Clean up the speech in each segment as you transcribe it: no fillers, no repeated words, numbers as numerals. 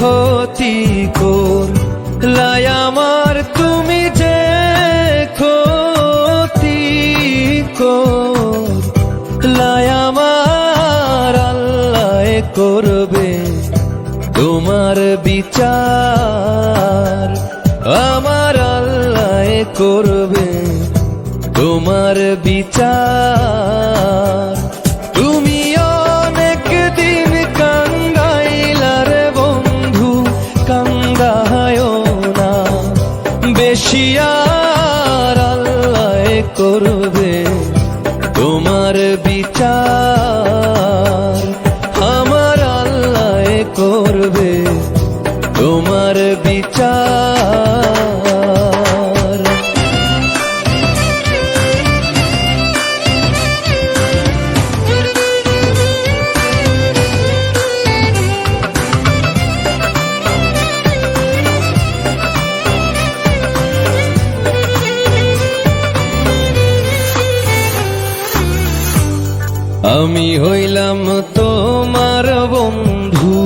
ক্ষতি করলাই আমার, তুমি যে ক্ষতি করলাই আমার, আল্লাহ করবে তোমার বিচার, আমার আল্লাহ করবে তোমার বিচার। তুমি অনেক দিন কাঙ্গাইলার বন্ধু, কাঙ্গায়ও না বেশি, আর আল্লাহ করবে তোমার বিচার, আমার আল্লাহ করবে তোমার বিচার। আমি হইলাম তোমার বন্ধু,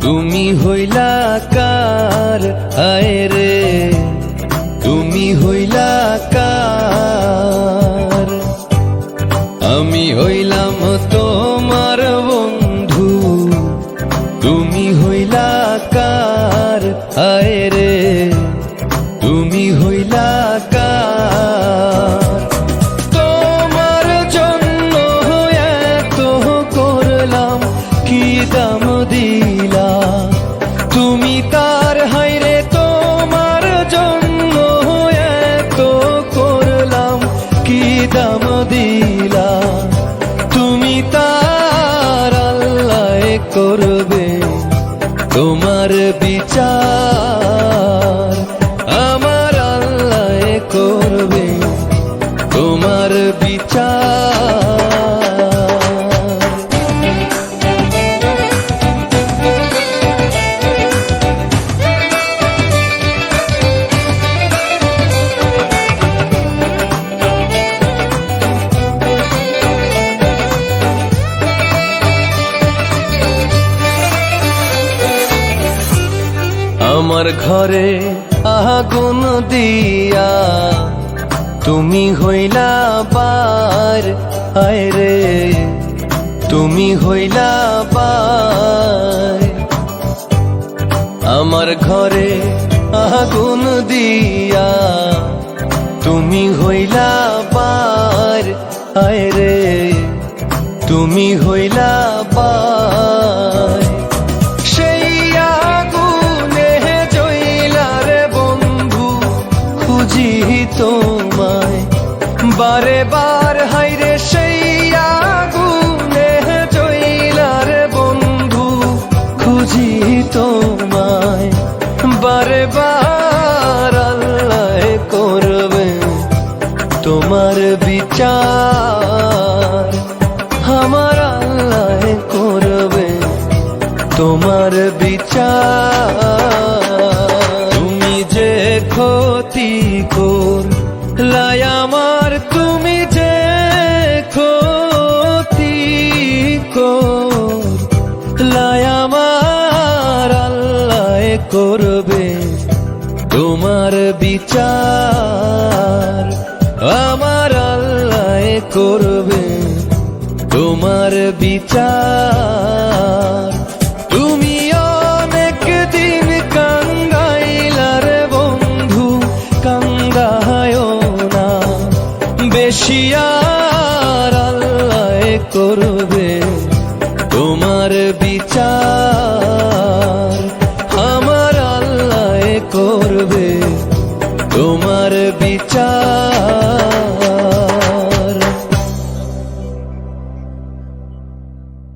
তুমি হইলা কার, আয় রে তুমি হইলা কার। আমি হইলাম তোমার বন্ধু, তুমি হইলা কার, আয় রে তুমি হইলা কার। দাম দিলা তুমি তার, হাইরে তোমার জন্য এত করলাম কি দাম দিলা তুমি তার, আল্লাহ করবে তোমার বিচার, আমার আল্লাহ করবে তোমার বিচার। আমার ঘরে আগুন দিয়া তুমি হইলা পার, আয় রে তুমি হইলা পার। আমার ঘরে আগুন দিয়া তুমি হইলা পার, আয় রে তুমি হইলা পার। তোমায় বারে বার, হাইরে সেই আগুনে জইলার বন্ধু, খুঁজি তোমায় বারে বার, আল্লাহ করবে তোমার বিচার, আমার আল্লাহ করবে তোমার বিচার। তুমি যে ক্ষতি করলাই আমার, তুমি যে ক্ষতি করলাই আমার, আল্লাহ করবে তোমার বিচার, আমার আল্লাহ করবে তোমার বিচার। তুমি অনেক দিন কাঙ্গাইলার বন্ধু, কাঙ্গায়ও না বেশি, আর আল্লাহ করবে তোমার বিচার, আমার আল্লাহ করবে